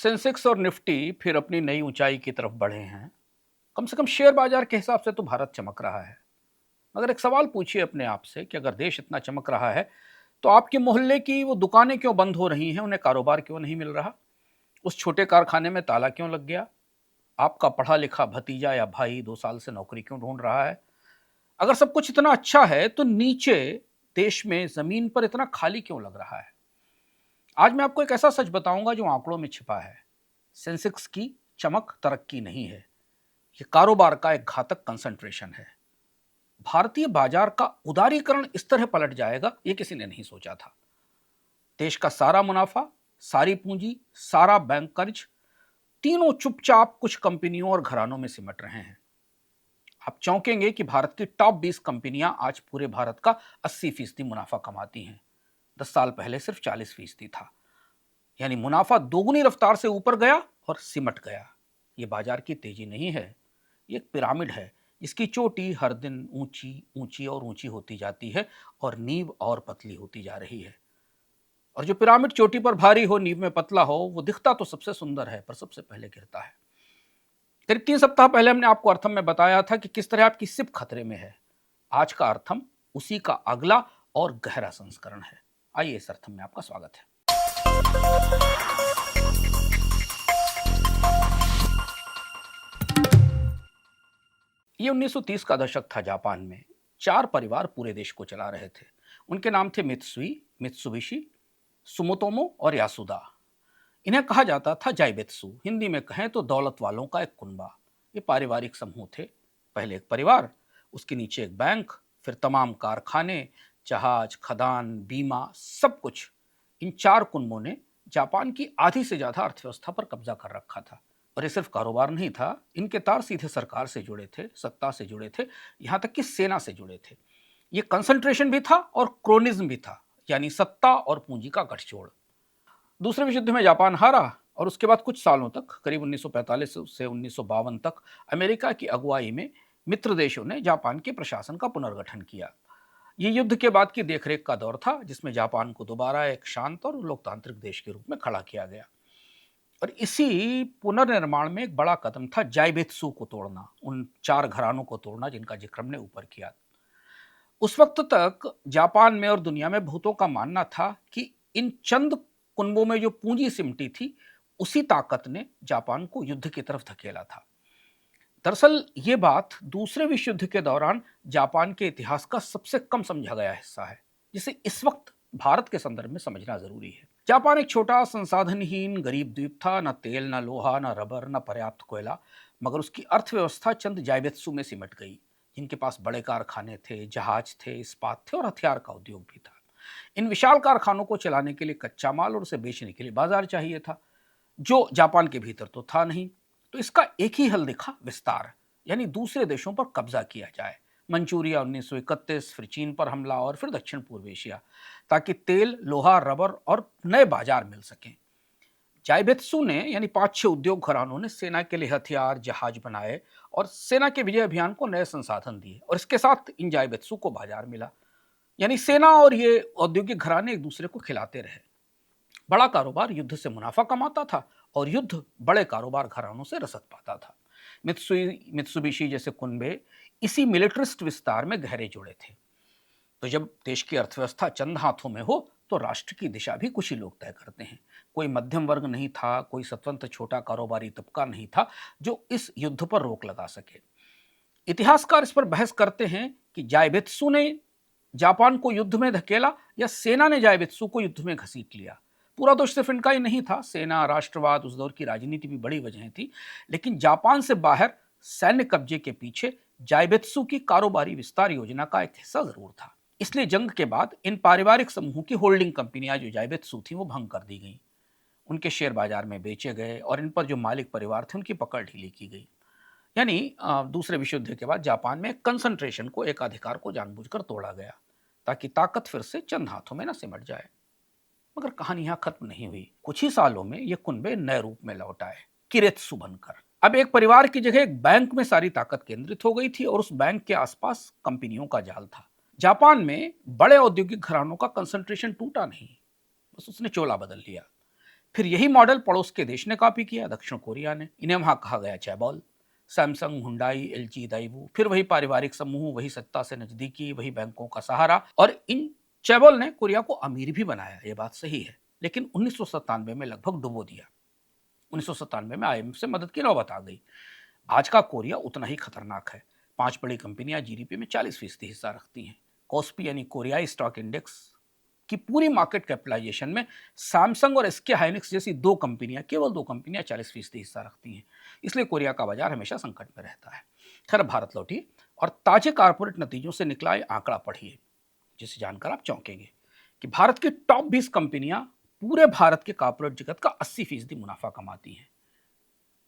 Sensex और Nifty फिर अपनी नई ऊंचाई की तरफ बढ़े हैं। कम से कम शेयर बाजार के हिसाब से तो भारत चमक रहा है। मगर एक सवाल पूछिए अपने आप से कि अगर देश इतना चमक रहा है तो आपके मोहल्ले की वो दुकानें क्यों बंद हो रही हैं, उन्हें कारोबार क्यों नहीं मिल रहा, उस छोटे कारखाने में ताला क्यों लग गया, आपका पढ़ा लिखा भतीजा या भाई 2 साल से नौकरी क्यों ढूंढ रहा है। अगर सब कुछ इतना अच्छा है तो नीचे देश में जमीन पर इतना खाली क्यों लग रहा है। आज मैं आपको एक ऐसा सच बताऊंगा जो आंकड़ों में छिपा है। सेंसेक्स की चमक तरक्की नहीं है, ये कारोबार का एक घातक कंसंट्रेशन है। भारतीय बाजार का उदारीकरण इस तरह पलट जाएगा ये किसी ने नहीं सोचा था। देश का सारा मुनाफा, सारी पूंजी, सारा बैंक कर्ज, तीनों चुपचाप कुछ कंपनियों और घरानों में सिमट रहे हैं। आप चौंकेंगे कि भारत की टॉप 20 कंपनियां आज पूरे भारत का 80% मुनाफा कमाती हैं। 10 साल पहले सिर्फ 40% था। यानी मुनाफा दोगुनी रफ्तार से ऊपर गया और सिमट गया। ये बाजार की तेजी नहीं है, ये एक पिरामिड है। इसकी चोटी हर दिन ऊंची ऊंची और ऊंची होती जाती है और नींव और पतली होती जा रही है। और जो पिरामिड चोटी पर भारी हो, नींव में पतला हो, वो दिखता तो सबसे सुंदर है पर सबसे पहले गिरता है। करीब 3 सप्ताह पहले हमने आपको अर्थम में बताया था कि किस तरह आपकी सिप खतरे में है। आज का अर्थम उसी का अगला और गहरा संस्करण है। आइए, इस अर्थम में आपका स्वागत है। ये 1930 का दशक था। जापान में 4 परिवार पूरे देश को चला रहे थे। उनके नाम थे मित्सुई, मित्सुबिशी, सुमोतोमो और यासुदा। इन्हें कहा जाता था जाइबेत्सु। हिंदी में कहें तो दौलत वालों का एक कुनबा। ये पारिवारिक समूह थे। पहले एक परिवार, उसके नीचे एक बैंक, फिर तमाम कारखाने, जहाज, खदान, बीमा, सब कुछ। इन 4 कुनबों ने जापान की आधी से ज्यादा अर्थव्यवस्था पर कब्जा कर रखा था। और ये सिर्फ कारोबार नहीं था, इनके तार सीधे सरकार से जुड़े थे, सत्ता से जुड़े थे, यहां तक कि सेना से जुड़े थे। ये कंसंट्रेशन भी था और क्रोनिज्म भी था, यानी सत्ता और पूंजी का गठजोड़। दूसरे विश्व युद्ध में जापान हारा और उसके बाद कुछ सालों तक, करीब 1945 से 1952 तक, अमेरिका की अगुवाई में मित्र देशों ने जापान के प्रशासन का पुनर्गठन किया। ये युद्ध के बाद की देखरेख का दौर था जिसमें जापान को दोबारा एक शांत और लोकतांत्रिक देश के रूप में खड़ा किया गया। और इसी पुनर्निर्माण में एक बड़ा कदम था जाइबेत्सु को तोड़ना, उन 4 घरानों को तोड़ना जिनका जिक्र हमने ऊपर किया। उस वक्त तक जापान में और दुनिया में बहुतों का मानना था कि इन चंद कुनबों में जो पूंजी सिमटी थी, उसी ताकत ने जापान को युद्ध की तरफ धकेला था। दरअसल ये बात दूसरे विश्व युद्ध के दौरान जापान के इतिहास का सबसे कम समझा गया हिस्सा है, जिसे इस वक्त भारत के संदर्भ में समझना जरूरी है। जापान एक छोटा, संसाधनहीन, गरीब द्वीप था। न तेल, न लोहा, न रबर, न पर्याप्त कोयला। मगर उसकी अर्थव्यवस्था चंद जाइबेत्सु में सिमट गई, जिनके पास बड़े कारखाने थे, जहाज थे, इस्पात थे और हथियार का उद्योग भी था। इन विशाल कारखानों को चलाने के लिए कच्चा माल और उसे बेचने के लिए बाजार चाहिए था, जो जापान के भीतर तो था नहीं। तो इसका एक ही हल दिखा, विस्तार, यानी दूसरे देशों पर कब्जा किया जाए। मंचूरिया 1931, फिर चीन पर हमला और फिर दक्षिण पूर्व एशिया, ताकि तेल, लोहा, रबर और नए बाजार मिल सकें। जाइबेत्सु ने, यानी 5-6 उद्योग घरानों ने सेना के लिए हथियार, जहाज बनाए और सेना के विजय अभियान को नए संसाधन दिए। और इसके साथ इन जाइबेत्सु को बाजार मिला, यानी सेना और ये औद्योगिक घराने एक दूसरे को खिलाते रहे। बड़ा कारोबार युद्ध से मुनाफा कमाता था और युद्ध बड़े कारोबार घरानों से रसद पाता था। मित्सुई, मित्सुबिशी जैसे कुनबे इसी मिलिट्रिस्ट विस्तार में गहरे जुड़े थे। तो जब देश की अर्थव्यवस्था चंद हाथों में हो तो राष्ट्र की दिशा भी कुछ ही लोग तय करते हैं। कोई मध्यम वर्ग नहीं था, कोई स्वतंत्र छोटा कारोबारी तबका नहीं था जो इस युद्ध पर रोक लगा सके। इतिहासकार इस पर बहस करते हैं कि जाइबेत्सु ने जापान को युद्ध में धकेला या सेना ने जाइबेत्सु को युद्ध में घसीट लिया। पूरा दोष सिर्फ इनका ही नहीं था, सेना, राष्ट्रवाद, उस दौर की राजनीति भी बड़ी वजह थी। लेकिन जापान से बाहर सैन्य कब्जे के पीछे जाइबेत्सु की कारोबारी विस्तार योजना का एक हिस्सा जरूर था। इसलिए जंग के बाद इन पारिवारिक समूहों की होल्डिंग कंपनियां जो जाइबेत्सु थी वो भंग कर दी गई, उनके शेयर बाजार में बेचे गए और इन पर जो मालिक परिवार थे उनकी पकड़ ढीली की गई। यानी दूसरे विश्व युद्ध के बाद जापान में कंसंट्रेशन को, एकाधिकार को जानबूझकर तोड़ा गया ताकि ताकत फिर से चंद हाथों में न सिमट जाए। मगर कहानी यहां खत्म नहीं हुई। कुछ ही सालों में ये कुनबे नए रूप में लौट आए, किरेत्सु बनकर। अब एक परिवार की जगह एक बैंक में सारी ताकत केंद्रित हो गई थी और उस बैंक के आसपास कंपनियों का जाल था। जापान में बड़े औद्योगिक घरानों का कंसंट्रेशन टूटा नहीं, बस उसने चोला बदल लिया। फिर यही मॉडल पड़ोस के देश ने कॉपी किया, दक्षिण कोरिया ने। इन्हें वहां कहा गया चैबॉल। सैमसंग, हुंडई, एलजी, दाइवू, फिर वही पारिवारिक समूह, वही सत्ता से नजदीकी, वही बैंकों का सहारा। और इन चैबॉल ने कोरिया को अमीर भी बनाया, ये बात सही है, लेकिन 1997 में लगभग डुबो दिया। 1997 में आईएमएफ से मदद की नौबत आ गई। आज का कोरिया उतना ही खतरनाक है। 5 बड़ी कंपनियां जीडीपी में 40% हिस्सा रखती हैं। कॉस्पी यानी कोरियाई स्टॉक इंडेक्स की पूरी मार्केट कैपिटलाइजेशन में सैमसंग और एसके हाइनिक्स जैसी केवल दो कंपनियां 40% हिस्सा रखती हैं। इसलिए कोरिया का बाजार हमेशा संकट में रहता है। खैर, भारत लौटिए और ताजे कारपोरेट नतीजों से निकला ये आंकड़ा पढ़िए, जिसे जानकर आप चौंकेंगे कि भारत की टॉप 20 कंपनियां पूरे भारत के कॉर्पोरेट जगत का 80% मुनाफा कमाती हैं,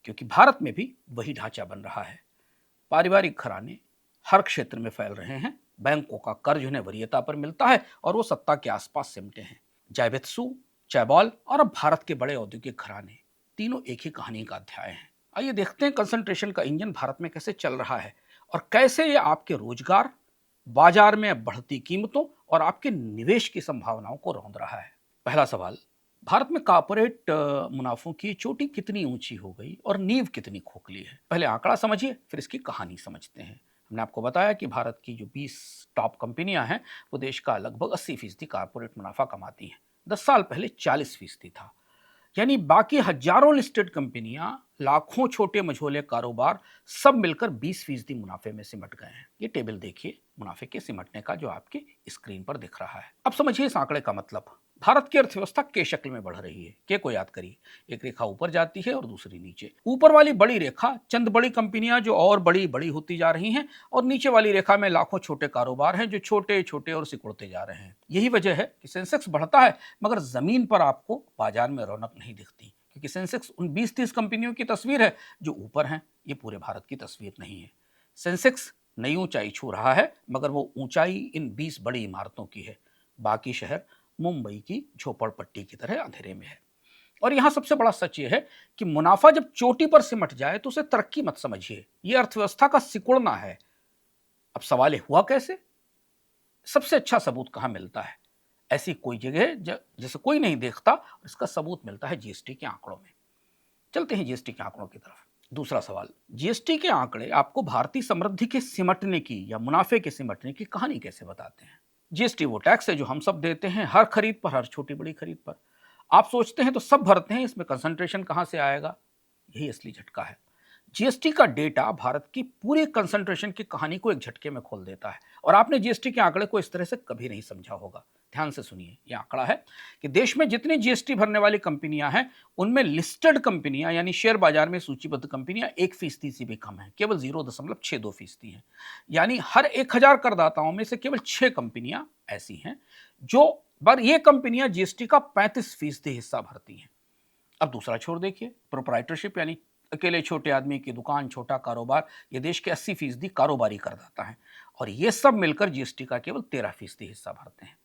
क्योंकि भारत में भी वही ढांचा बन रहा है। पारिवारिक घराने हर क्षेत्र में फैल रहे हैं। बैंकों का कर्ज उन्हें वरीयता पर मिलता है और वो सत्ता के आसपास सिमटे हैं। जायबेत्सु, चैबॉल और अब भारत के बड़े औद्योगिक घराने, तीनों एक ही कहानी का अध्याय हैं। आइए देखते हैं कंसंट्रेशन का इंजन भारत में कैसे चल रहा है और कैसे ये आपके रोजगार, बाजार में बढ़ती कीमतों और आपके निवेश की संभावनाओं को रौंद रहा है। पहला सवाल, भारत में कॉर्पोरेट मुनाफों की चोटी कितनी ऊंची हो गई और नींव कितनी खोखली है। पहले आंकड़ा समझिए, फिर इसकी कहानी समझते हैं। हमने आपको बताया कि भारत की जो 20 टॉप कंपनियां हैं वो देश का लगभग 80% कॉर्पोरेट मुनाफा कमाती हैं। 10 साल पहले 40% था। यानी बाकी हजारों लिस्टेड कंपनियां, लाखों छोटे मझोले कारोबार सब मिलकर 20% मुनाफे में सिमट गए हैं। ये टेबल देखिए मुनाफे के सिमटने का, जो आपके स्क्रीन पर दिख रहा है। अब समझिए इस आंकड़े का मतलब। भारत की अर्थव्यवस्था के शक्ल में बढ़ रही है। के को याद करिए, एक रेखा ऊपर जाती है और दूसरी नीचे। ऊपर वाली बड़ी रेखा चंद बड़ी कंपनियां जो और बड़ी बड़ी होती जा रही हैं, और नीचे वाली रेखा में लाखों छोटे कारोबार हैं जो छोटे छोटे और सिकुड़ते जा रहे हैं। यही वजह है कि सेंसेक्स बढ़ता है मगर जमीन पर आपको बाजार में रौनक नहीं दिखती, क्योंकि सेंसेक्स उन 20-30 कंपनियों की तस्वीर है जो ऊपर हैं। ये पूरे भारत की तस्वीर नहीं है। सेंसेक्स नई ऊंचाई छू रहा है मगर वो ऊंचाई इन 20 बड़ी इमारतों की है। बाकी शहर मुंबई की झोपड़पट्टी की तरह अंधेरे में है। और यहां सबसे बड़ा सच यह है कि मुनाफा जब चोटी पर सिमट जाए तो उसे तरक्की मत समझिए, यह अर्थव्यवस्था का सिकुड़ना है। अब सवाल हुआ कैसे? सबसे अच्छा सबूत कहां मिलता है? ऐसी कोई जगह जैसे कोई नहीं देखता, इसका सबूत मिलता है जीएसटी के आंकड़ों में। चलते हैं जीएसटी के आंकड़ों की तरफ। दूसरा सवाल, जीएसटी के आंकड़े आपको भारतीय समृद्धि के सिमटने की या मुनाफे के सिमटने की कहानी कैसे बताते हैं? जीएसटी वो टैक्स है जो हम सब देते हैं हर खरीद पर, हर छोटी बड़ी खरीद पर। आप सोचते हैं तो सब भरते हैं, इसमें कंसंट्रेशन कहां से आएगा? यही असली झटका है। जीएसटी का डेटा भारत की पूरी कंसंट्रेशन की कहानी को एक झटके में खोल देता है। और आपने जीएसटी के आंकड़े को इस तरह से कभी नहीं समझा होगा। ध्यान से सुनिए, यह आंकड़ा है कि देश में जितनी जीएसटी भरने वाली कंपनियां हैं उनमें लिस्टेड कंपनियां यानी शेयर बाजार में सूचीबद्ध कंपनियां 1% से भी कम है, केवल 0.62% है। यानी हर 1000 करदाताओं में से केवल 6 कंपनियां ऐसी हैं जो, पर ये कंपनियां जीएसटी का 35% हिस्सा भरती हैं। अब दूसरा छोर देखिए, प्रोप्राइटरशिप यानी अकेले छोटे आदमी की दुकान, छोटा कारोबार, ये देश के 80% कारोबारी करदाता हैं और ये सब मिलकर जीएसटी का केवल 13% हिस्सा भरते हैं।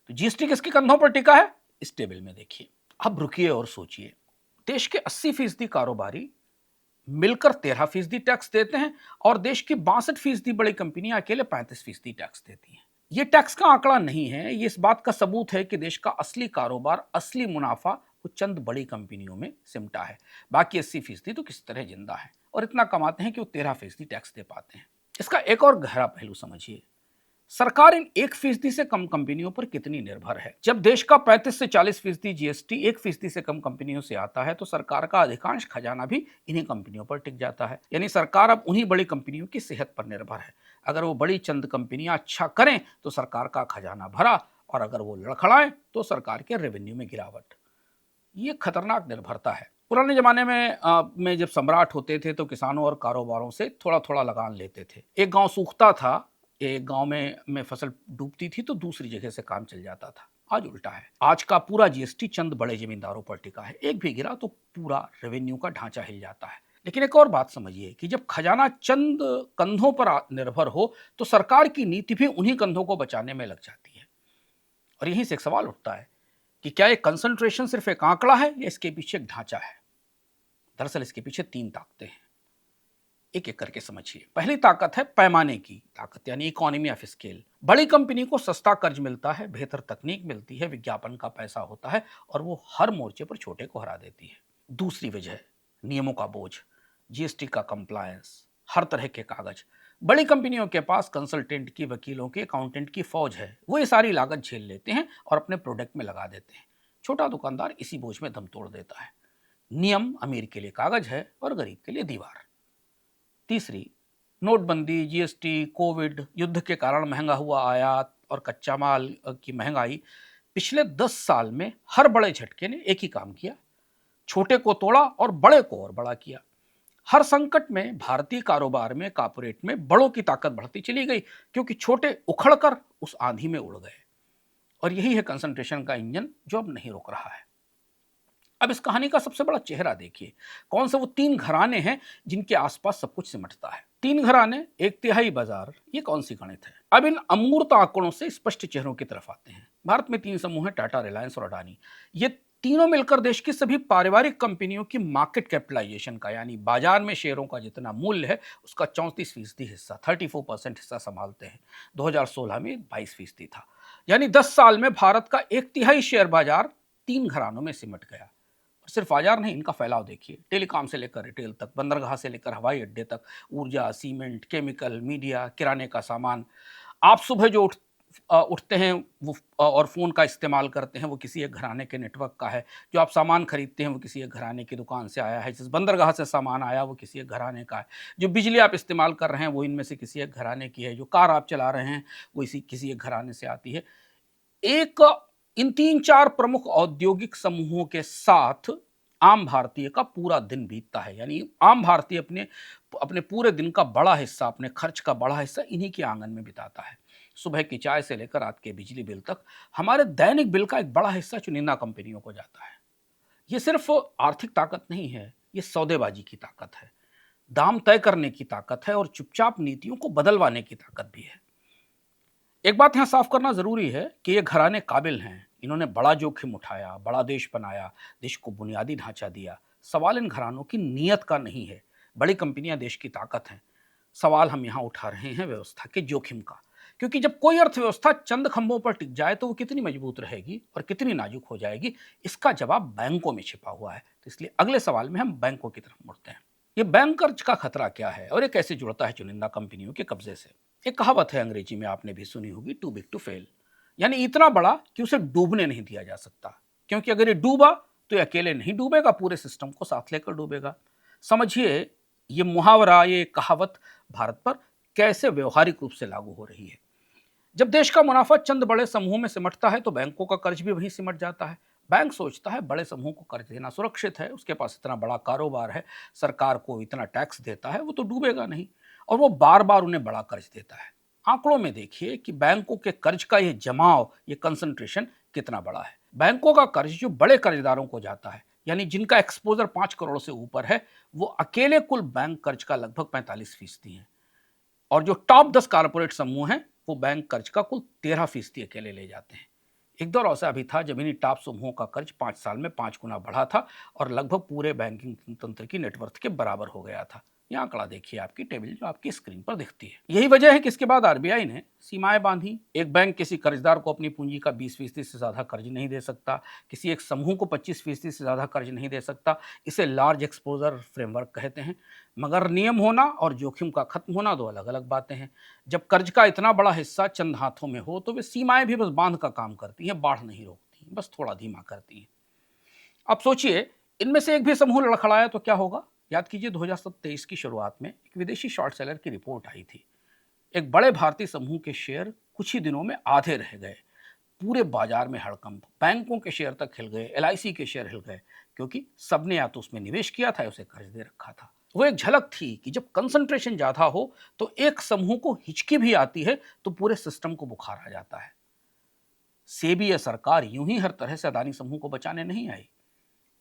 तो जीएसटी किसके कंधों पर टिका है? इस टेबल में देखिए। अब रुकिए और सोचिए, देश के 80% कारोबारी मिलकर 13% टैक्स देते हैं और देश की 62% बड़ी कंपनियां अकेले 35% टैक्स देती हैं। ये टैक्स का आंकड़ा नहीं है, ये इस बात का सबूत है कि देश का असली कारोबार, असली मुनाफा वो चंद बड़ी कंपनियों में सिमटा है। बाकी 80% तो किस तरह जिंदा है और इतना कमाते हैं कि वो 13% टैक्स दे पाते हैं। इसका एक और गहरा पहलू समझिए, सरकार इन 1% से कम कंपनियों पर कितनी निर्भर है। जब देश का 35 से 40% जीएसटी 1% से कम कंपनियों से आता है तो सरकार का अधिकांश खजाना भी इन्हीं कंपनियों पर टिक जाता है। यानी सरकार अब उन्हीं बड़ी कंपनियों की सेहत पर निर्भर है। अगर वो बड़ी चंद कंपनियां अच्छा करें तो सरकार का खजाना भरा, और अगर वो लड़खड़ाएं तो सरकार के रेवेन्यू में गिरावट। ये खतरनाक निर्भरता है। पुराने जमाने में जब सम्राट होते थे तो किसानों और कारोबारों से थोड़ा थोड़ा लगान लेते थे। एक गांव सूखता था, एक गांव में फसल डूबती थी तो दूसरी जगह से काम चल जाता था। आज उल्टा है। आज का पूरा जीएसटी चंद बड़े जमींदारों पर टिका है। एक भी गिरा तो पूरा रेवेन्यू का ढांचा हिल जाता है। लेकिन एक और बात समझिए कि जब खजाना चंद कंधों पर निर्भर हो तो सरकार की नीति भी उन्हीं कंधों को बचाने में लग जाती है। और यहीं से एक सवाल उठता है कि क्या ये कंसंट्रेशन सिर्फ एक आंकड़ा है या इसके पीछे एक ढांचा है? दरअसल इसके पीछे 3 ताकतें हैं। एक एक करके समझिए। पहली ताकत है पैमाने की ताकत, यानी इकोनॉमी ऑफ स्केल। बड़ी कंपनी को सस्ता कर्ज मिलता है, बेहतर तकनीक मिलती है, विज्ञापन का पैसा होता है और वो हर मोर्चे पर छोटे को हरा देती है। दूसरी वजह, नियमों का बोझ, जीएसटी का कंप्लायंस, हर तरह के कागज। बड़ी कंपनियों के पास कंसल्टेंट की, वकीलों की, अकाउंटेंट की फौज है। वो ये सारी लागत झेल लेते हैं और अपने प्रोडक्ट में लगा देते हैं। छोटा दुकानदार इसी बोझ में दम तोड़ देता है। नियम अमीर के लिए कागज है और गरीब के लिए दीवार। तीसरी, नोटबंदी, जीएसटी, कोविड, युद्ध के कारण महंगा हुआ आयात और कच्चा माल की महंगाई। पिछले 10 साल में हर बड़े झटके ने एक ही काम किया, छोटे को तोड़ा और बड़े को और बड़ा किया। हर संकट में भारतीय कारोबार में, कॉर्पोरेट में बड़ों की ताकत बढ़ती चली गई, क्योंकि छोटे उखड़कर उस आंधी में उड़ गए। और यही है कंसंट्रेशन का इंजन जो अब नहीं रुक रहा है। अब इस कहानी का सबसे बड़ा चेहरा देखिए। कौन से वो 3 घराने हैं जिनके आसपास सब कुछ सिमटता है? 3 घराने, 1/3 बाजार, ये कौन सी गणित है? अब इन अमूर्त आंकड़ों से स्पष्ट चेहरों की तरफ आते हैं। भारत में 3 समूह हैं, टाटा, रिलायंस और अडानी। ये तीनों मिलकर देश की सभी पारिवारिक कंपनियों की मार्केट कैपिटलाइजेशन का, यानी बाजार में शेयरों का जितना मूल्य है उसका 34% हिस्सा, 34% हिस्सा संभालते हैं। 2016 में 22% था। यानी 10 साल में भारत का 1/3 शेयर बाजार 3 घरानों में सिमट गया। और सिर्फ बाजार नहीं, इनका फैलाव देखिए। टेलीकॉम से लेकर रिटेल तक, बंदरगाह से लेकर हवाई अड्डे तक, ऊर्जा, सीमेंट, केमिकल, मीडिया, किराने का सामान। आप सुबह जो उठते हैं वो और फ़ोन का इस्तेमाल करते हैं, वो किसी एक घराने के नेटवर्क का है। जो आप सामान खरीदते हैं वो किसी एक घराने की दुकान से आया है। जिस बंदरगाह से सामान आया वो किसी एक घराने का है। जो बिजली आप इस्तेमाल कर रहे हैं वो इनमें से किसी एक घराने की है। जो कार आप चला रहे हैं वो किसी एक घराने से आती है। एक इन 3-4 प्रमुख औद्योगिक समूहों के साथ आम भारतीय का पूरा दिन बीतता है। यानी आम भारतीय अपने अपने पूरे दिन का बड़ा हिस्सा, अपने खर्च का बड़ा हिस्सा इन्हीं के आंगन में बिताता है। सुबह की चाय से लेकर रात के बिजली बिल तक हमारे दैनिक बिल का एक बड़ा हिस्सा चुनिंदा कंपनियों को जाता है। ये सिर्फ आर्थिक ताकत नहीं है, ये सौदेबाजी की ताकत है, दाम तय करने की ताकत है और चुपचाप नीतियों को बदलवाने की ताकत भी है। एक बात यहां साफ करना जरूरी है कि ये घराने काबिल हैं। इन्होंने बड़ा जोखिम उठाया, बड़ा देश बनाया, देश को बुनियादी ढांचा दिया। सवाल इन घरानों की नीयत का नहीं है। बड़ी कंपनियां देश की ताकत हैं। सवाल हम यहां उठा रहे हैं व्यवस्था के जोखिम का। क्योंकि जब कोई अर्थव्यवस्था चंद खंभों पर टिक जाए तो वो कितनी मजबूत रहेगी और कितनी नाजुक हो जाएगी, इसका जवाब बैंकों में छिपा हुआ है। तो इसलिए अगले सवाल में हम बैंकों की तरफ मुड़ते हैं। ये बैंक कर्ज का खतरा क्या है और ये कैसे जुड़ता है चुनिंदा कंपनियों के कब्जे से? एक कहावत है अंग्रेजी में, आपने भी सुनी होगी, टू बिग टू फेल। यानी इतना बड़ा कि उसे डूबने नहीं दिया जा सकता। क्योंकि अगर ये डूबा तो ये अकेले नहीं डूबेगा, पूरे सिस्टम को साथ लेकर डूबेगा। समझिए ये मुहावरा, ये कहावत भारत पर कैसे व्यवहारिक रूप से लागू हो रही है। जब देश का मुनाफा चंद बड़े समूहों में सिमटता है तो बैंकों का कर्ज भी वहीं सिमट जाता है। बैंक सोचता है बड़े समूह को कर्ज देना सुरक्षित है, उसके पास इतना बड़ा कारोबार है, सरकार को इतना टैक्स देता है, वो तो डूबेगा नहीं। और वो बार बार उन्हें बड़ा कर्ज देता है। आंकड़ों में देखिए कि बैंकों के कर्ज का ये जमाव, ये कंसंट्रेशन कितना बड़ा है। बैंकों का कर्ज जो बड़े कर्जदारों को जाता है, यानी जिनका एक्सपोजर 5 करोड़ से ऊपर है, वो अकेले कुल बैंक कर्ज का लगभग 45% है। और जो टॉप 10 कारपोरेट समूह हैं वो बैंक कर्ज का कुल 13% अकेले ले जाते हैं। एक दौर ऐसा भी था जब इन्हीं टॉप समूहों का कर्ज 5 साल में 5 गुना बढ़ा था और लगभग पूरे बैंकिंग तंत्र की नेटवर्थ के बराबर हो गया था। ये आंकड़ा देखिए, आपकी टेबल जो आपकी स्क्रीन पर दिखती है। यही वजह है कि इसके बाद आरबीआई ने सीमाएं बांधी। एक बैंक किसी कर्जदार को अपनी पूंजी का 20% से ज्यादा कर्ज नहीं दे सकता, किसी एक समूह को 25% से ज्यादा कर्ज नहीं दे सकता। इसे लार्ज एक्सपोजर फ्रेमवर्क कहते हैं। मगर नियम होना और जोखिम का खत्म होना दो अलग अलग बातें हैं। जब कर्ज का इतना बड़ा हिस्सा चंद हाथों में हो तो वे सीमाएं भी बस बांध का काम करती हैं, बाढ़ नहीं रोकती, बस थोड़ा धीमा करती हैं। अब सोचिए इनमें से एक भी समूह लड़खड़ाया तो क्या होगा? याद कीजिए 2023 की शुरुआत में एक विदेशी शॉर्ट सेलर की रिपोर्ट आई थी। एक बड़े भारतीय समूह के शेयर कुछ ही दिनों में आधे रह गए। पूरे बाजार में हड़कंप, बैंकों के शेयर तक हिल गए, एलआईसी के शेयर हिल गए, क्योंकि सबने या तो उसमें निवेश किया था या उसे कर्ज दे रखा था। वो एक झलक थी कि जब कंसंट्रेशन ज्यादा हो तो एक समूह को हिचकी भी आती है तो पूरे सिस्टम को बुखार आ जाता है। सेबी या सरकार यूं ही हर तरह से अदानी समूह को बचाने नहीं आई।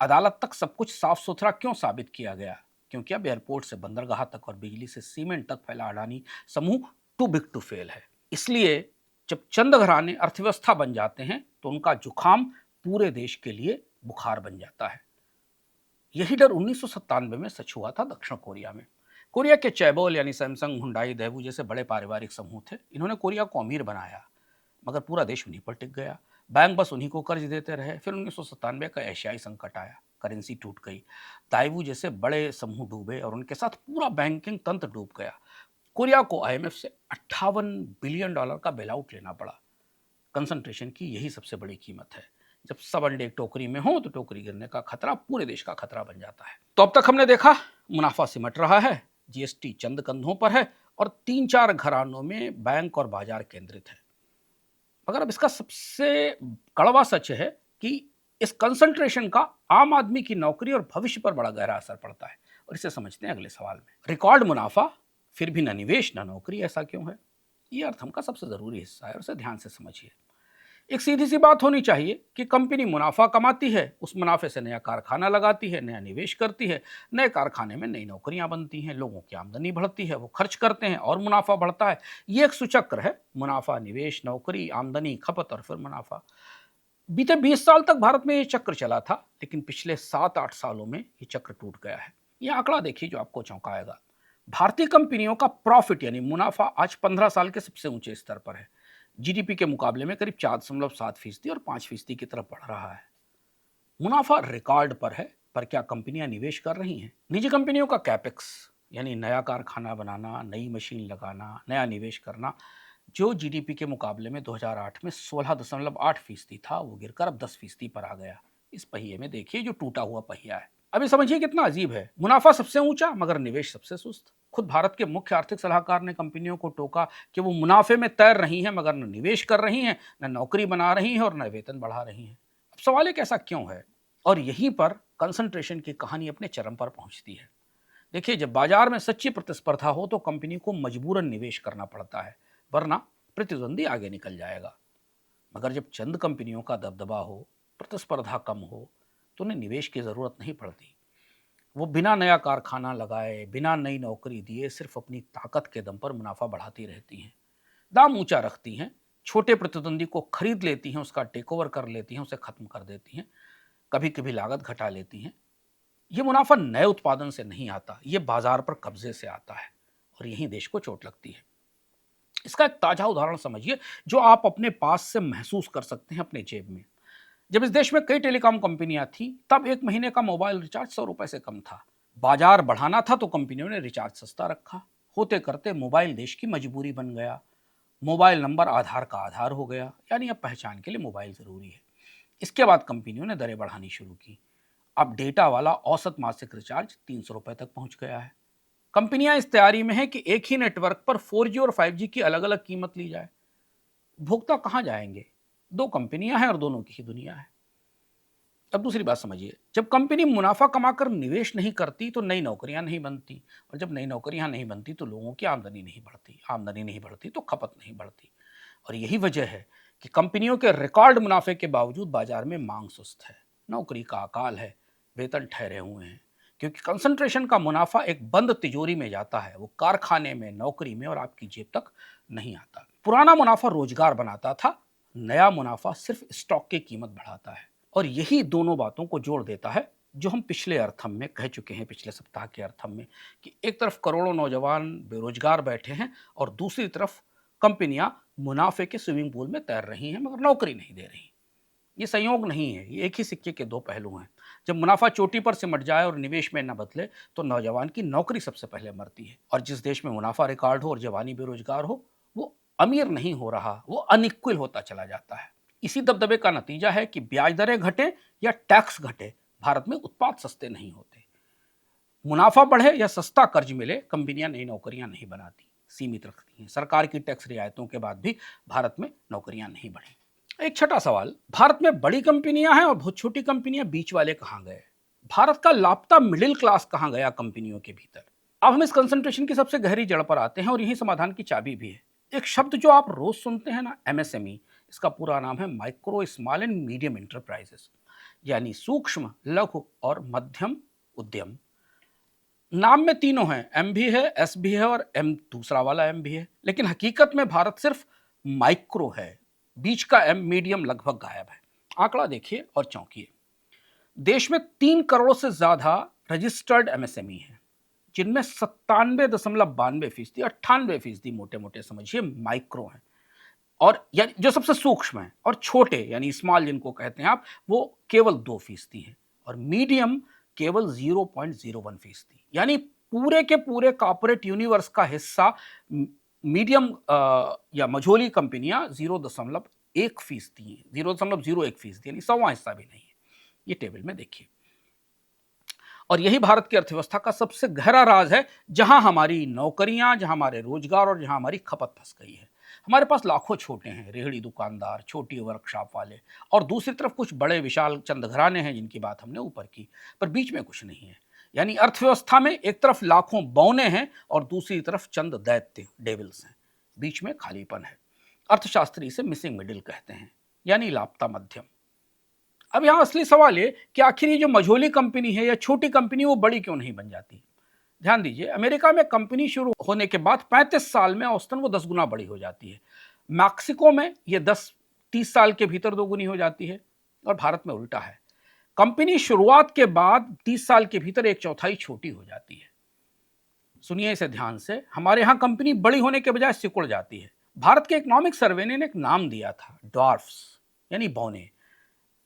अदालत तक सब कुछ साफ सुथरा क्यों साबित किया गया? क्योंकि अब एयरपोर्ट से बंदरगाह तक और बिजली से सीमेंट तक फैला अडानी समूह टू बिग टू फेल है। इसलिए जब चंद घराने अर्थव्यवस्था बन जाते हैं तो उनका जुखाम पूरे देश के लिए बुखार बन जाता है। यही डर 1997 में सच हुआ था दक्षिण कोरिया में। कोरिया के चैबोल यानी सैमसंग, हुंडई, दाewoo जैसे बड़े पारिवारिक समूह थे। इन्होंने कोरिया को अमीर बनाया, मगर पूरा देश उन्हीं पर टिक गया। बैंक बस उन्हीं को कर्ज देते रहे। फिर 1997 का एशियाई संकट आया, करेंसी टूट गई, दाewoo जैसे बड़े समूह डूबे और उनके साथ पूरा बैंकिंग तंत्र डूब गया। कोरिया को आईएमएफ से $58 बिलियन का बेल आउट लेना पड़ा। कंसंट्रेशन की यही सबसे बड़ी कीमत है। जब सब अंडे एक टोकरी में हो तो टोकरी गिरने का खतरा पूरे देश का खतरा बन जाता है। तो अब तक हमने देखा, मुनाफा सिमट रहा है, जीएसटी चंद कंधों पर है और 3-4 घरानों में बैंक और बाजार केंद्रित है। मगर अब इसका सबसे कड़वा सच है कि इस कंसंट्रेशन का आम आदमी की नौकरी और भविष्य पर बड़ा गहरा असर पड़ता है। और इसे समझते हैं अगले सवाल में। रिकॉर्ड मुनाफा, फिर भी न निवेश न नौकरी, ऐसा क्यों है? ये अर्थम का सबसे जरूरी हिस्सा है और उसे ध्यान से समझिए। एक सीधी सी बात होनी चाहिए कि कंपनी मुनाफा कमाती है, उस मुनाफे से नया कारखाना लगाती है, नया निवेश करती है, नए कारखाने में नई नौकरियां बनती हैं, लोगों की आमदनी बढ़ती है, वो खर्च करते हैं और मुनाफा बढ़ता है। ये एक सुचक्र है, मुनाफा, निवेश, नौकरी, आमदनी, खपत और फिर मुनाफा। बीते 20 साल तक भारत में ये चक्र चला था, लेकिन पिछले 7-8 सालों में ये चक्र टूट गया है। ये आंकड़ा देखिए जो आपको चौंकाएगा। भारतीय कंपनियों का प्रॉफिट यानी मुनाफा आज 15 साल के सबसे ऊंचे स्तर पर है। जीडीपी के मुकाबले में करीब 4.7% और 5% की तरफ बढ़ रहा है। मुनाफा रिकॉर्ड पर है, पर क्या कंपनियां निवेश कर रही हैं? निजी कंपनियों का कैपेक्स यानी नया कारखाना बनाना, नई मशीन लगाना, नया निवेश करना, जो जीडीपी के मुकाबले में 2008 में 16.8% था, वो गिरकर अब 10% पर आ गया। इस पहिए में देखिए जो टूटा हुआ पहिया है। अभी समझिए कितना अजीब है, मुनाफा सबसे ऊंचा मगर निवेश सबसे सुस्त। खुद भारत के मुख्य आर्थिक सलाहकार ने कंपनियों को टोका कि वो मुनाफे में तैर रही हैं मगर न निवेश कर रही हैं, न नौकरी बना रही हैं और न वेतन बढ़ा रही हैं। अब सवाल है कि ऐसा क्यों है? और यहीं पर कंसंट्रेशन की कहानी अपने चरम पर पहुंचती है। देखिए, जब बाजार में सच्ची प्रतिस्पर्धा हो तो कंपनी को मजबूरन निवेश करना पड़ता है, वरना प्रतिद्वंदी आगे निकल जाएगा। मगर जब चंद कंपनियों का दबदबा हो, प्रतिस्पर्धा कम हो, तो उन्हें निवेश की जरूरत नहीं पड़ती। वो बिना नया कारखाना लगाए, बिना नई नौकरी दिए, सिर्फ अपनी ताकत के दम पर मुनाफा बढ़ाती रहती हैं, दाम ऊंचा रखती हैं, छोटे प्रतिद्वंदी को खरीद लेती हैं, उसका टेक ओवर कर लेती हैं, उसे खत्म कर देती हैं, कभी कभी लागत घटा लेती हैं। ये मुनाफा नए उत्पादन से नहीं आता, ये बाजार पर कब्जे से आता है और यही देश को चोट लगती है। इसका एक ताजा उदाहरण समझिए जो आप अपने पास से महसूस कर सकते हैं अपने जेब में। जब इस देश में कई टेलीकॉम कंपनियां थी, तब एक महीने का मोबाइल रिचार्ज 100 रुपए से कम था। बाजार बढ़ाना था तो कंपनियों ने रिचार्ज सस्ता रखा। होते करते मोबाइल देश की मजबूरी बन गया। मोबाइल नंबर आधार का आधार हो गया, यानी अब पहचान के लिए मोबाइल जरूरी है। इसके बाद कंपनियों ने दरें बढ़ानी शुरू की। अब डेटा वाला औसत मासिक रिचार्ज 300 रुपए तक पहुंच गया है। कंपनियां इस तैयारी में है कि एक ही नेटवर्क पर 4G और 5G की अलग अलग कीमत ली जाए। उपभोक्ता कहां जाएंगे? दो कंपनियां हैं और दोनों की ही दुनिया है। अब दूसरी बात समझिए, जब कंपनी मुनाफा कमाकर निवेश नहीं करती तो नई नौकरियां नहीं बनती, और जब नई नौकरियां नहीं बनती तो लोगों की आमदनी नहीं बढ़ती, आमदनी नहीं बढ़ती तो खपत नहीं बढ़ती। और यही वजह है कि कंपनियों के रिकॉर्ड मुनाफे के बावजूद बाजार में मांग सुस्त है, नौकरी का अकाल है, वेतन ठहरे हुए हैं, क्योंकि कंसंट्रेशन का मुनाफा एक बंद तिजोरी में जाता है, वो कारखाने में, नौकरी में और आपकी जेब तक नहीं आता। पुराना मुनाफा रोजगार बनाता था, नया मुनाफा सिर्फ स्टॉक की कीमत बढ़ाता है। और यही दोनों बातों को जोड़ देता है जो हम पिछले अर्थम में कह चुके हैं, पिछले सप्ताह के अर्थम में, कि एक तरफ करोड़ों नौजवान बेरोजगार बैठे हैं और दूसरी तरफ कंपनियां मुनाफे के स्विमिंग पूल में तैर रही हैं मगर नौकरी नहीं दे रही। ये संयोग नहीं है, ये एक ही सिक्के के दो पहलू हैं। जब मुनाफा चोटी पर सिमट जाए और निवेश में न बदले तो नौजवान की नौकरी सबसे पहले मरती है। और जिस देश में मुनाफा रिकॉर्ड हो और जवानी बेरोजगार हो, वो अमीर नहीं हो रहा, वो अनइक्वल होता चला जाता है। इसी दबदबे का नतीजा है कि ब्याज दरें घटे या टैक्स घटे, भारत में उत्पाद सस्ते नहीं होते। मुनाफा बढ़े या सस्ता कर्ज मिले, कंपनियां नई नौकरियां नहीं बनाती, सीमित रखती हैं। सरकार की टैक्स रियायतों के बाद भी भारत में नौकरियां नहीं बढ़ी। एक छठा सवाल, भारत में बड़ी कंपनियां हैं और बहुत छोटी कंपनियां, बीच वाले कहां गए? भारत का लापता मिडिल क्लास कहां गया कंपनियों के भीतर? अब हम इस कंसंट्रेशन की सबसे गहरी जड़ पर आते हैं और यही समाधान की चाबी भी है। एक शब्द जो आप रोज सुनते हैं ना, एमएसएमई, इसका पूरा नाम है micro small and medium enterprises, यानी सूक्ष्म, लघु और मध्यम उद्यम। नाम में तीनों हैं, एम भी है, एस भी है और एम दूसरा वाला एम भी है, लेकिन हकीकत में भारत सिर्फ माइक्रो है, बीच का एम, मीडियम, लगभग गायब है। आंकड़ा देखिए और चौंकिए। देश में 3 करोड़ से ज्यादा रजिस्टर्ड एमएसएमई है, जिनमें 97.92%, 98% मोटे मोटे समझिए माइक्रो हैं, और यानी जो सबसे सूक्ष्म है, और छोटे यानी स्मॉल जिनको कहते हैं आप, वो केवल 2% हैं, और मीडियम केवल 0.01%। यानी पूरे के पूरे कॉर्पोरेट यूनिवर्स का हिस्सा मीडियम या मझोली कंपनियां 0.1% है, 0.01%, यानी 100वां हिस्सा भी नहीं है। ये टेबल में देखिए, और यही भारत की अर्थव्यवस्था का सबसे गहरा राज है, जहां हमारी नौकरियां, जहां हमारे रोजगार और जहां हमारी खपत फंस गई है। हमारे पास लाखों छोटे हैं, रेहड़ी दुकानदार, छोटी वर्कशॉप वाले, और दूसरी तरफ कुछ बड़े विशाल चंद घराने हैं जिनकी बात हमने ऊपर की, पर बीच में कुछ नहीं है। यानी अर्थव्यवस्था में एक तरफ लाखों बौने हैं और दूसरी तरफ चंद दैत्य डेविल्स हैं, बीच में खालीपन है। अर्थशास्त्री इसे मिसिंग मिडिल कहते हैं, यानी लापता मध्यम। अब यहां असली सवाल ये कि आखिर ये जो मझोली कंपनी है या छोटी कंपनी, वो बड़ी क्यों नहीं बन जाती। ध्यान दीजिए, अमेरिका में कंपनी शुरू होने के बाद 35 साल में औसतन वो 10 गुना बड़ी हो जाती है। मैक्सिको में ये 10-30 साल के भीतर 2 गुनी हो जाती है, और भारत में उल्टा है। कंपनी शुरुआत के बाद 30 साल के भीतर 1/4 छोटी हो जाती है। सुनिए इसे ध्यान से, हमारे यहां कंपनी बड़ी होने के बजाय सिकुड़ जाती है। भारत के इकोनॉमिक सर्वे ने एक नाम दिया था, ड्वार्फ्स, यानी बौने।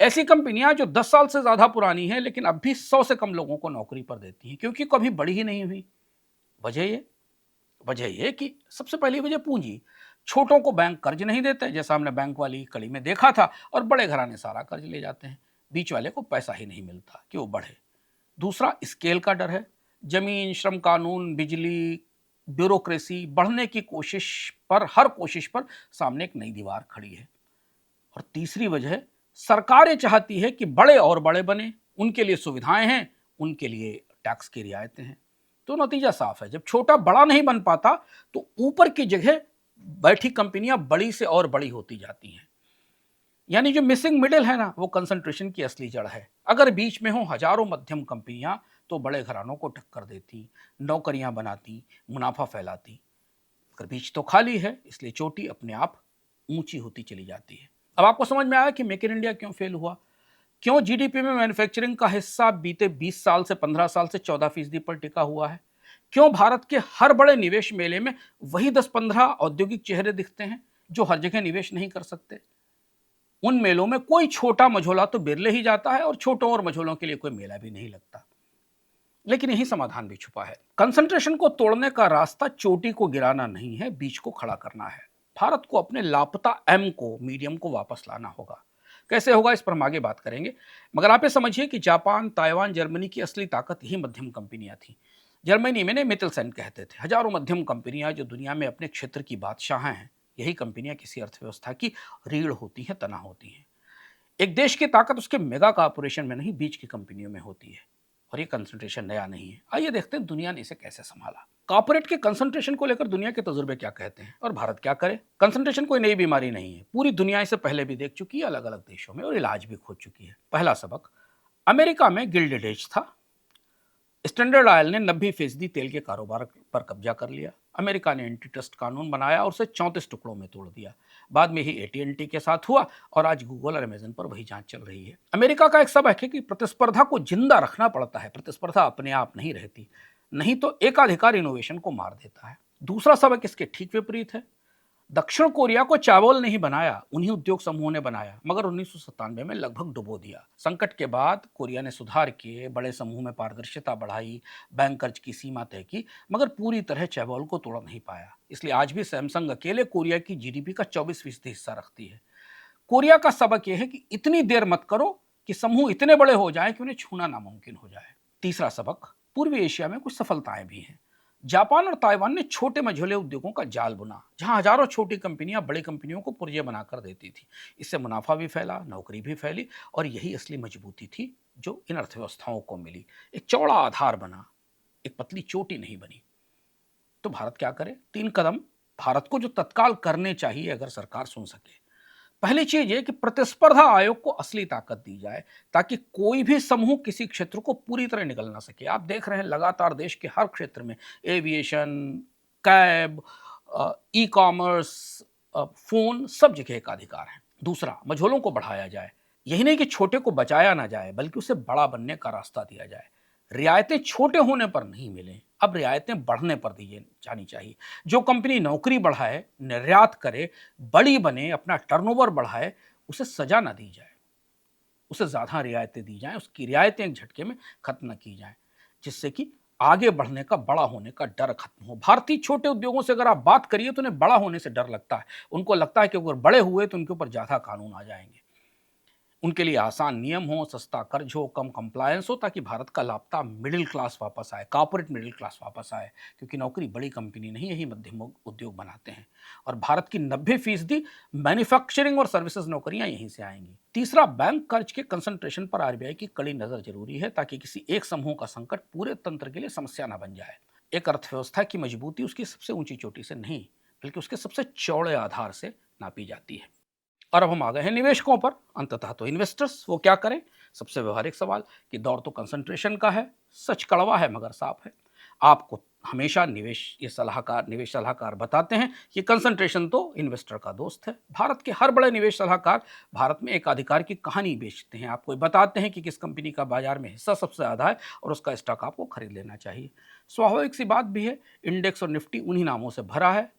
ऐसी कंपनियां जो 10 साल से ज्यादा पुरानी हैं लेकिन अब भी 100 से कम लोगों को नौकरी पर देती हैं, क्योंकि कभी बड़ी ही नहीं हुई। वजह ये कि सबसे पहली वजह पूंजी। छोटों को बैंक कर्ज नहीं देते, जैसा हमने बैंक वाली कड़ी में देखा था, और बड़े घराने सारा कर्ज ले जाते हैं। बीच वाले को पैसा ही नहीं मिलता कि वो बढ़े। दूसरा, स्केल का डर है। जमीन, श्रम कानून, बिजली, ब्यूरोक्रेसी बढ़ने की कोशिश पर, हर कोशिश पर सामने एक नई दीवार खड़ी है। और तीसरी वजह, सरकार ये चाहती है कि बड़े और बड़े बने, उनके लिए सुविधाएं हैं, उनके लिए टैक्स की रियायतें हैं। तो नतीजा साफ है, जब छोटा बड़ा नहीं बन पाता तो ऊपर की जगह बैठी कंपनियां बड़ी से और बड़ी होती जाती हैं। यानी जो मिसिंग मिडिल है ना, वो कंसंट्रेशन की असली जड़ है। अगर बीच में हो हजारों मध्यम कंपनियां तो बड़े घरानों को टक्कर देती, नौकरियां बनाती, मुनाफा फैलाती। अगर बीच तो खाली है, इसलिए चोटी अपने आप ऊंची होती चली जाती है। अब आपको समझ में आया कि मेक इन इंडिया क्यों फेल हुआ, क्यों जीडीपी में मैन्युफैक्चरिंग का हिस्सा बीते 20 साल से 15 साल से 14% पर टिका हुआ है, क्यों भारत के हर बड़े निवेश मेले में वही 10-15 औद्योगिक चेहरे दिखते हैं जो हर जगह निवेश नहीं कर सकते। उन मेलों में कोई छोटा मझोला तो बिरले ही जाता है, और छोटों और मझोलों के लिए कोई मेला भी नहीं लगता। लेकिन यही समाधान भी छुपा है। कंसंट्रेशन को तोड़ने का रास्ता चोटी को गिराना नहीं है, बीच को खड़ा करना है। भारत को अपने लापता एम को, मीडियम को वापस लाना होगा। कैसे होगा, इस पर हम आगे बात करेंगे, मगर आप ये समझिए कि जापान, ताइवान, जर्मनी की असली ताकत यही मध्यम कंपनियां थी। जर्मनी में मित्तेलसेन कहते थे, हजारों मध्यम कंपनियां जो दुनिया में अपने क्षेत्र की बादशाह हैं, यही कंपनियां किसी अर्थव्यवस्था की रीढ़ होती हैं, तना होती हैं। एक देश की ताकत उसके मेगा कॉर्पोरेशन में नहीं, बीच की कंपनियों में होती है। और ये कंसंट्रेशन नया नहीं है। आइए देखते हैं दुनिया ने इसे कैसे संभाला। कॉर्पोरेट के कंसंट्रेशन को लेकर दुनिया के तजुर्बे क्या कहते हैं और भारत क्या करे। कंसंट्रेशन कोई नई बीमारी नहीं है, पूरी दुनिया इसे पहले भी देख चुकी है अलग अलग देशों में, और इलाज भी खोज चुकी है। पहला सबक, अमेरिका में गिल्डेड एज था। स्टैंडर्ड ऑयल ने 90% तेल के कारोबार पर कब्जा कर लिया। अमेरिका ने एंटी ट्रस्ट कानून बनाया और उसे 34 टुकड़ों में तोड़ दिया। बाद में ही AT&T के साथ हुआ, और आज गूगल और अमेजन पर वही जांच चल रही है। अमेरिका का एक सबक है कि प्रतिस्पर्धा को जिंदा रखना पड़ता है, प्रतिस्पर्धा अपने आप नहीं रहती, नहीं तो एकाधिकार इनोवेशन को मार देता है। दूसरा सबक इसके ठीक विपरीत है। दक्षिण कोरिया को चावल नहीं बनाया, उन्हीं उद्योग समूहों ने बनाया, मगर 1997 में लगभग डुबो दिया। संकट के बाद कोरिया ने सुधार किए, बड़े समूह में पारदर्शिता बढ़ाई, बैंक कर्ज की सीमा तय की, मगर पूरी तरह चावल को तोड़ नहीं पाया। इसलिए आज भी सैमसंग अकेले कोरिया की जीडीपी का 24% हिस्सा रखती है। कोरिया का सबक यह है कि इतनी देर मत करो कि समूह इतने बड़े हो जाएं कि उन्हें छूना नामुमकिन हो जाए। तीसरा सबक, पूर्वी एशिया में कुछ सफलताएं भी हैं। जापान और ताइवान ने छोटे मझोले उद्योगों का जाल बुना, जहां हजारों छोटी कंपनियां बड़ी कंपनियों को पुर्जे बनाकर देती थी। इससे मुनाफा भी फैला, नौकरी भी फैली, और यही असली मजबूती थी जो इन अर्थव्यवस्थाओं को मिली। एक चौड़ा आधार बना, एक पतली चोटी नहीं बनी। तो भारत क्या करे? 3 कदम भारत को जो तत्काल करने चाहिए अगर सरकार सुन सके। पहली चीज ये कि प्रतिस्पर्धा आयोग को असली ताकत दी जाए, ताकि कोई भी समूह किसी क्षेत्र को पूरी तरह निगल ना सके। आप देख रहे हैं लगातार देश के हर क्षेत्र में aviation, cab, e commerce, phone, सब जगह का अधिकार है। दूसरा, मझोलों को बढ़ाया जाए। यही नहीं कि छोटे को बचाया ना जाए, बल्कि उसे बड़ा बनने का रास्ता दिया जाए। रियायतें छोटे होने पर नहीं मिले, अब रियायतें बढ़ने पर दी जानी चाहिए। जो कंपनी नौकरी बढ़ाए, निर्यात करे, बड़ी बने, अपना टर्नओवर बढ़ाए, उसे सजा ना दी जाए, उसे ज़्यादा रियायतें दी जाएं, उसकी रियायतें एक झटके में खत्म न की जाएं, जिससे कि आगे बढ़ने का, बड़ा होने का डर खत्म हो। भारतीय छोटे उद्योगों से अगर आप बात करिए तो उन्हें बड़ा होने से डर लगता है। उनको लगता है कि अगर बड़े हुए तो उनके ऊपर ज़्यादा कानून आ जाएंगे। उनके लिए आसान नियम हो, सस्ता कर्ज हो, कम कंप्लायंस हो, ताकि भारत का लापता मिडिल क्लास वापस आए, कॉर्पोरेट मिडिल क्लास वापस आए। क्योंकि नौकरी बड़ी कंपनी नहीं, यही मध्यम उद्योग बनाते हैं। और भारत की 90% मैन्युफैक्चरिंग और सर्विसेज नौकरियां यहीं से आएंगी। तीसरा, बैंक कर्ज के कंसंट्रेशन पर आरबीआई की कड़ी नजर जरूरी है, ताकि किसी एक समूह का संकट पूरे तंत्र के लिए समस्या ना बन जाए। एक अर्थव्यवस्था की मजबूती उसकी सबसे ऊंची चोटी से नहीं, बल्कि उसके सबसे चौड़े आधार से नापी जाती है। और अब हम आ गए हैं निवेशकों पर। अंततः तो इन्वेस्टर्स वो क्या करें? सबसे व्यवहारिक सवाल कि दौर तो कंसंट्रेशन का है। सच कड़वा है मगर साफ है। आपको हमेशा निवेश सलाहकार बताते हैं कि कंसंट्रेशन तो इन्वेस्टर का दोस्त है। भारत के हर बड़े निवेश सलाहकार भारत में एक अधिकार की कहानी बेचते हैं। आपको बताते हैं कि किस कंपनी का बाजार में हिस्सा सबसे ज़्यादा है और उसका स्टॉक आपको खरीद लेना चाहिए। स्वाभाविक सी बात भी है, इंडेक्स और निफ्टी उन्हीं नामों से भरा है।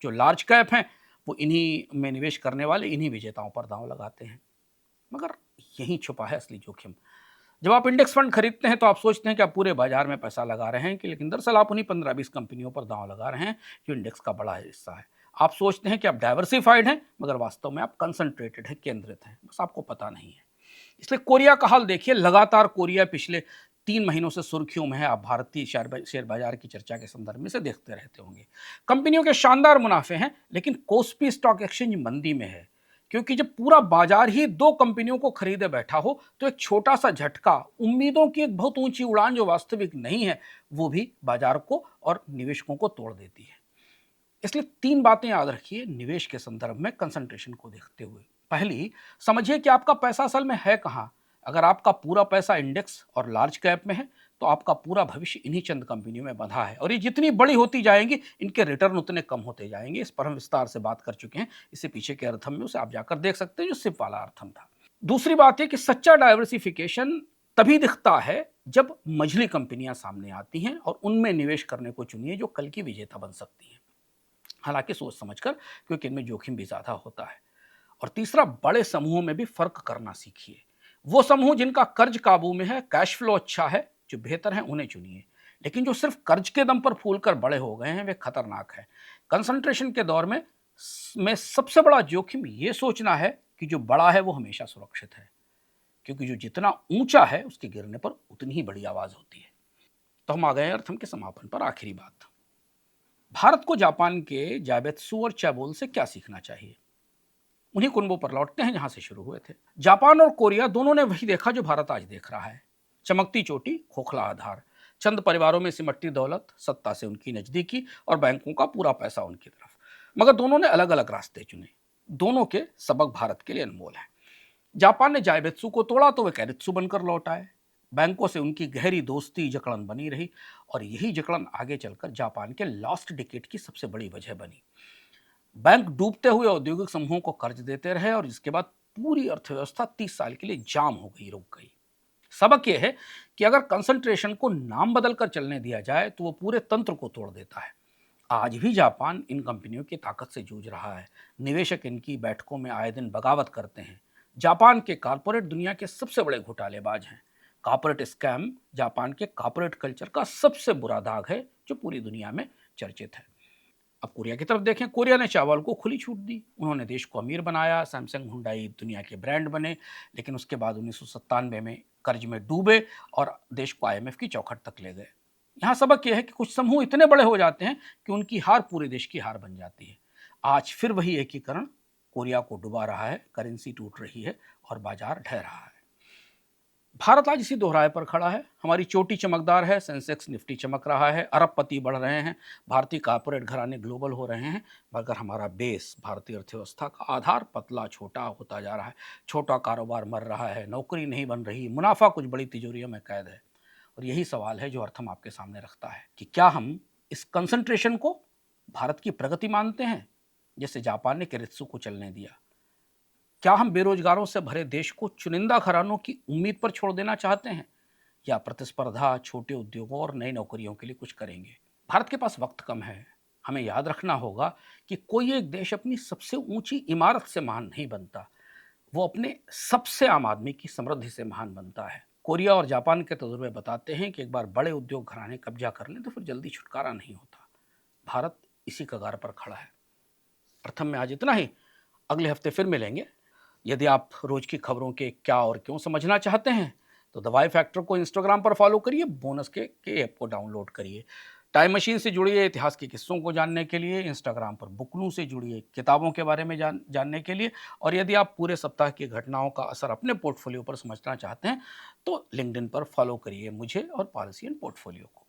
जो लार्ज कैप हैं वो इन्हीं में निवेश करने वाले इन्हीं विजेताओं पर दांव लगाते हैं। मगर यहीं छुपा है असली जोखिम। जब आप इंडेक्स फंड खरीदते हैं तो आप सोचते हैं कि आप पूरे बाजार में पैसा लगा रहे हैं, कि लेकिन दरअसल आप उन्हीं 15-20 कंपनियों पर दांव लगा रहे हैं जो इंडेक्स का बड़ा हिस्सा है। आप सोचते हैं कि आप डाइवर्सिफाइड हैं, मगर वास्तव में आप कंसंट्रेटेड हैं, केंद्रित हैं, बस आपको पता नहीं है। इसलिए कोरिया का हाल देखिए। लगातार कोरिया पिछले 3 महीनों से सुर्खियों में है। आप भारतीय शेयर बाजार की चर्चा के संदर्भ में से देखते रहते होंगे। कंपनियों के शानदार मुनाफे हैं, लेकिन कोस्पी स्टॉक एक्सचेंज मंदी में है। क्योंकि जब पूरा बाजार ही 2 कंपनियों को खरीदे बैठा हो तो एक छोटा सा झटका, उम्मीदों की एक बहुत ऊंची उड़ान जो वास्तविक नहीं है, वो भी बाजार को और निवेशकों को तोड़ देती है। इसलिए 3 बातें याद रखिए निवेश के संदर्भ में कंसंट्रेशन को देखते हुए। पहली, समझिए कि आपका पैसा असल में है कहां। अगर आपका पूरा पैसा इंडेक्स और लार्ज कैप में है तो आपका पूरा भविष्य इन्हीं चंद कंपनियों में बंधा है, और ये जितनी बड़ी होती जाएंगी इनके रिटर्न उतने कम होते जाएंगे। इस पर हम विस्तार से बात कर चुके हैं। इससे पीछे के अर्थम में उसे आप जाकर देख सकते हैं, जो सिप वाला अर्थम था। दूसरी बात यह कि सच्चा डाइवर्सिफिकेशन तभी दिखता है जब मझली कंपनियां सामने आती हैं और उनमें निवेश करने को चुनिए जो कल की विजेता बन सकती हैं, हालांकि सोच समझकर, क्योंकि इनमें जोखिम भी ज्यादा होता है। और तीसरा, बड़े समूहों में भी फर्क करना सीखिए। वो समूह जिनका कर्ज काबू में है, कैश फ्लो अच्छा है, जो बेहतर है, उन्हें चुनिए। लेकिन जो सिर्फ कर्ज के दम पर फूलकर बड़े हो गए हैं वे खतरनाक है। कंसंट्रेशन के दौर में सबसे बड़ा जोखिम ये सोचना है कि जो बड़ा है वो हमेशा सुरक्षित है, क्योंकि जो जितना ऊंचा है उसके गिरने पर उतनी ही बड़ी आवाज होती है। तो हम आ गए अर्थम के समापन पर। आखिरी बात, भारत को जापान के जाइबेत्सु और चाबोल से क्या सीखना चाहिए? उन्हीं कुनबों पर लौटते हैं जहां से शुरू हुए थे। जापान और कोरिया दोनों ने वही देखा जो भारत आज देख रहा है। चमकती चोटी, खोखला आधार, चंद परिवारों में सिमटती दौलत, सत्ता से उनकी नजदीकी और बैंकों का पूरा पैसा उनकी तरफ। मगर दोनों ने अलग अलग रास्ते चुने। दोनों के सबक भारत के लिए अनमोल हैं। जापान ने जाइबेत्सु को तोड़ा तो वे कैरित्सु बनकर लौट आए। बैंकों से उनकी गहरी दोस्ती जकड़न बनी रही, और यही जकड़न आगे चलकर जापान के लॉस्ट डिकेट की सबसे बड़ी वजह बनी। बैंक डूबते हुए औद्योगिक समूहों को कर्ज देते रहे और इसके बाद पूरी अर्थव्यवस्था 30 साल के लिए जाम हो गई, रुक गई। सबक यह है कि अगर कंसंट्रेशन को नाम बदलकर चलने दिया जाए तो वो पूरे तंत्र को तोड़ देता है। आज भी जापान इन कंपनियों की ताकत से जूझ रहा है। निवेशक इनकी बैठकों में आए दिन बगावत करते हैं। जापान के कॉरपोरेट दुनिया के सबसे बड़े घोटालेबाज हैं। कॉरपोरेट स्कैम जापान के कॉरपोरेट कल्चर का सबसे बुरा दाग है जो पूरी दुनिया में चर्चित है। अब कोरिया की तरफ देखें। कोरिया ने चावल को खुली छूट दी। उन्होंने देश को अमीर बनाया। सैमसंग, हुंडई दुनिया के ब्रांड बने। लेकिन उसके बाद 1997 में कर्ज में डूबे और देश को आईएमएफ की चौखट तक ले गए। यहाँ सबक यह है कि कुछ समूह इतने बड़े हो जाते हैं कि उनकी हार पूरे देश की हार बन जाती है। आज फिर वही एकीकरण कोरिया को डुबा रहा है। करेंसी टूट रही है और बाजार ढह रहा है। भारत आज इसी दोहराए पर खड़ा है। हमारी चोटी चमकदार है, सेंसेक्स निफ्टी चमक रहा है, अरबपति बढ़ रहे हैं, भारतीय कॉर्पोरेट घराने ग्लोबल हो रहे हैं। मगर हमारा बेस, भारतीय अर्थव्यवस्था का आधार पतला छोटा होता जा रहा है। छोटा कारोबार मर रहा है, नौकरी नहीं बन रही, मुनाफा कुछ बड़ी तिजोरियों में कैद है। और यही सवाल है जो अर्थम आपके सामने रखता है कि क्या हम इस कंसंट्रेशन को भारत की प्रगति मानते हैं, जैसे जापान ने केरेत्सु को चलने दिया? क्या हम बेरोजगारों से भरे देश को चुनिंदा घरानों की उम्मीद पर छोड़ देना चाहते हैं, या प्रतिस्पर्धा, छोटे उद्योगों और नई नौकरियों के लिए कुछ करेंगे। भारत के पास वक्त कम है। हमें याद रखना होगा कि कोई एक देश अपनी सबसे ऊंची इमारत से महान नहीं बनता, वो अपने सबसे आम आदमी की समृद्धि से महान बनता है। कोरिया और जापान के तजुर्बे बताते हैं कि एक बार बड़े उद्योग घराने कब्जा कर लें तो फिर जल्दी छुटकारा नहीं होता। भारत इसी कगार पर खड़ा है। प्रथम में आज इतना ही। अगले हफ्ते फिर मिलेंगे। यदि आप रोज की खबरों के क्या और क्यों समझना चाहते हैं तो द वाई फैक्टर को इंस्टाग्राम पर फॉलो करिए, बोनस के ऐप को डाउनलोड करिए। टाइम मशीन से जुड़िए इतिहास के किस्सों को जानने के लिए, इंस्टाग्राम पर बुकलू से जुड़िए किताबों के बारे में जानने के लिए, और यदि आप पूरे सप्ताह की घटनाओं का असर अपने पोर्टफोलियो पर समझना चाहते हैं तो लिंक्डइन पर फॉलो करिए मुझे और पॉलिसी एंड पोर्टफोलियो को।